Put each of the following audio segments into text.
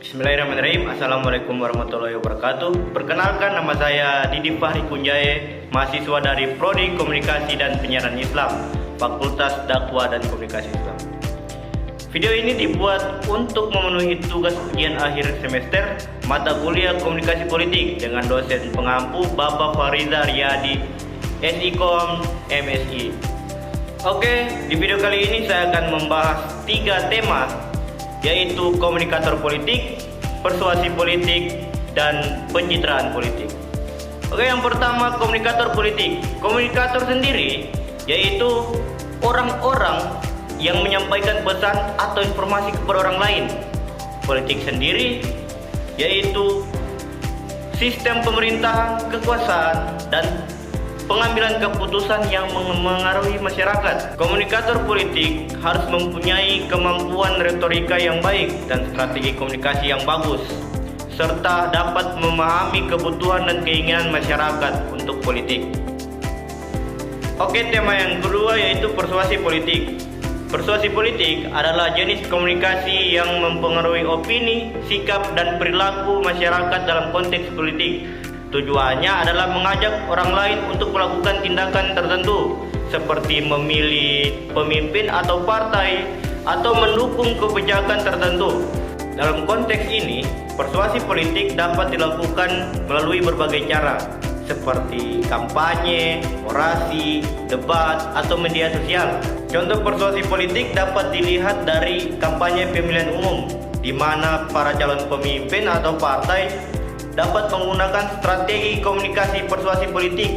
Bismillahirrahmanirrahim. Assalamualaikum warahmatullahi wabarakatuh. Perkenalkan, nama saya Didi Fahri Kunjaye, mahasiswa dari Prodi Komunikasi dan Penyiaran Islam, Fakultas Dakwah dan Komunikasi Islam. Video ini dibuat untuk memenuhi tugas ujian akhir semester mata kuliah Komunikasi Politik dengan dosen pengampu Bapak Fariza Riyadi, SIKOM MSI. Oke, di video kali ini saya akan membahas 3 tema, yaitu komunikator politik, persuasi politik, dan pencitraan politik. Oke, yang pertama, komunikator politik. Komunikator sendiri yaitu orang-orang yang menyampaikan pesan atau informasi kepada orang lain. Politik sendiri yaitu sistem pemerintahan, kekuasaan, dan pengambilan keputusan yang mengaruhi masyarakat. Komunikator politik harus mempunyai kemampuan retorika yang baik dan strategi komunikasi yang bagus, serta dapat memahami kebutuhan dan keinginan masyarakat untuk politik. Oke, tema yang kedua yaitu persuasi politik. Persuasi politik adalah jenis komunikasi yang mempengaruhi opini, sikap, dan perilaku masyarakat dalam konteks politik. Tujuannya adalah mengajak orang lain untuk melakukan tindakan tertentu, seperti memilih pemimpin atau partai, atau mendukung kebijakan tertentu. Dalam konteks ini, persuasi politik dapat dilakukan melalui berbagai cara, seperti kampanye, orasi, debat, atau media sosial. Contoh persuasi politik dapat dilihat dari kampanye pemilihan umum, di mana para calon pemimpin atau partai dapat menggunakan strategi komunikasi persuasi politik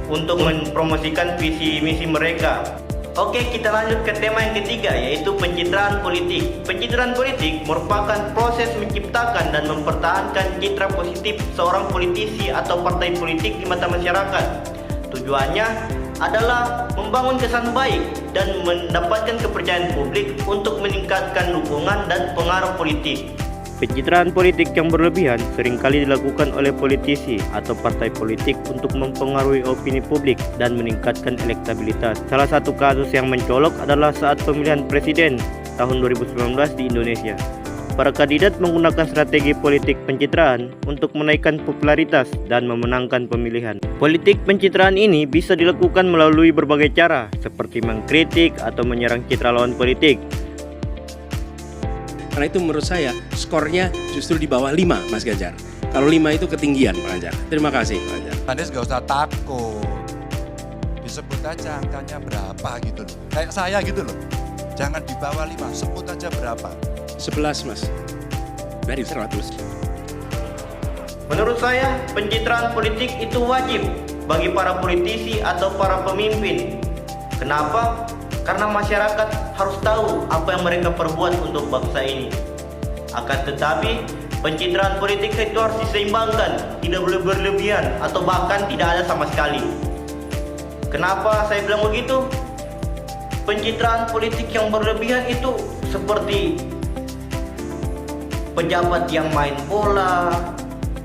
untuk mempromosikan visi misi mereka. Oke, kita lanjut ke tema yang ketiga, yaitu pencitraan politik. Pencitraan politik merupakan proses menciptakan dan mempertahankan citra positif seorang politisi atau partai politik di mata masyarakat. Tujuannya adalah membangun kesan baik dan mendapatkan kepercayaan publik untuk meningkatkan dukungan dan pengaruh politik. Pencitraan politik yang berlebihan seringkali dilakukan oleh politisi atau partai politik untuk mempengaruhi opini publik dan meningkatkan elektabilitas. Salah satu kasus yang mencolok adalah saat pemilihan presiden tahun 2019 di Indonesia. Para kandidat menggunakan strategi politik pencitraan untuk menaikkan popularitas dan memenangkan pemilihan. Politik pencitraan ini bisa dilakukan melalui berbagai cara, seperti mengkritik atau menyerang citra lawan politik. Karena itu menurut saya skornya justru di bawah 5, Mas Ganjar. Kalau 5 itu ketinggian, Pak Ganjar. Terima kasih, Pak Ganjar. Anies nggak usah takut, disebut aja angkanya berapa gitu loh. Kayak saya gitu loh, jangan di bawah 5, sebut aja berapa. 11, Mas. Dari 100. Menurut saya, pencitraan politik itu wajib bagi para politisi atau para pemimpin. Kenapa? Karena masyarakat harus tahu apa yang mereka perbuat untuk bangsa ini. Akan tetapi, pencitraan politik itu harus diseimbangkan, tidak boleh berlebihan atau bahkan tidak ada sama sekali. Kenapa saya bilang begitu? Pencitraan politik yang berlebihan itu seperti pejabat yang main bola,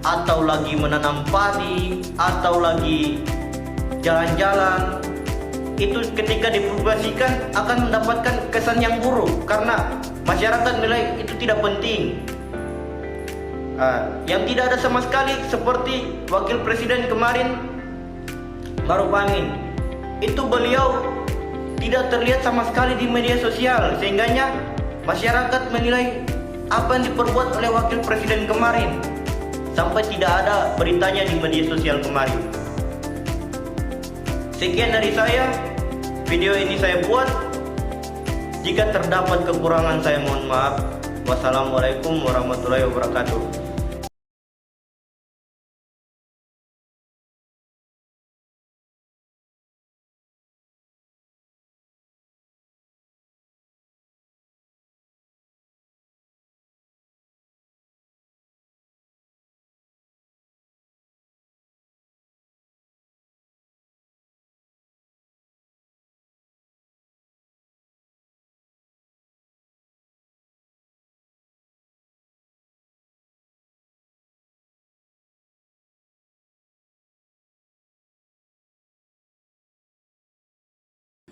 atau lagi menanam padi, atau lagi jalan-jalan. Itu ketika dipublikasikan akan mendapatkan kesan yang buruk karena masyarakat nilai itu tidak penting. Yang tidak ada sama sekali seperti Wakil Presiden kemarin, Maruf Amin. Itu beliau tidak terlihat sama sekali di media sosial, sehingganya masyarakat menilai apa yang diperbuat oleh Wakil Presiden kemarin sampai tidak ada beritanya di media sosial kemarin. Sekian dari saya, video ini saya buat. Jika terdapat kekurangan saya mohon maaf. Wassalamualaikum warahmatullahi wabarakatuh.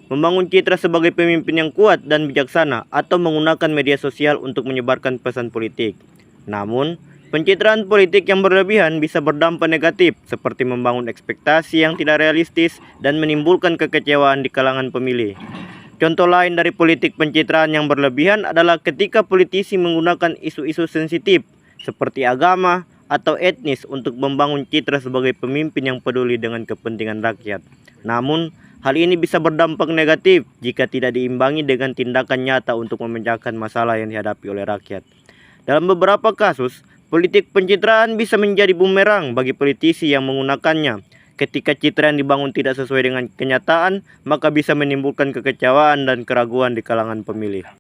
Membangun citra sebagai pemimpin yang kuat dan bijaksana, atau menggunakan media sosial untuk menyebarkan pesan politik. Namun, pencitraan politik yang berlebihan bisa berdampak negatif, seperti membangun ekspektasi yang tidak realistis dan menimbulkan kekecewaan di kalangan pemilih. Contoh lain dari politik pencitraan yang berlebihan adalah ketika politisi menggunakan isu-isu sensitif seperti agama atau etnis untuk membangun citra sebagai pemimpin yang peduli dengan kepentingan rakyat. Namun, hal ini bisa berdampak negatif jika tidak diimbangi dengan tindakan nyata untuk memecahkan masalah yang dihadapi oleh rakyat. Dalam beberapa kasus, politik pencitraan bisa menjadi bumerang bagi politisi yang menggunakannya. Ketika citra yang dibangun tidak sesuai dengan kenyataan, maka bisa menimbulkan kekecewaan dan keraguan di kalangan pemilih.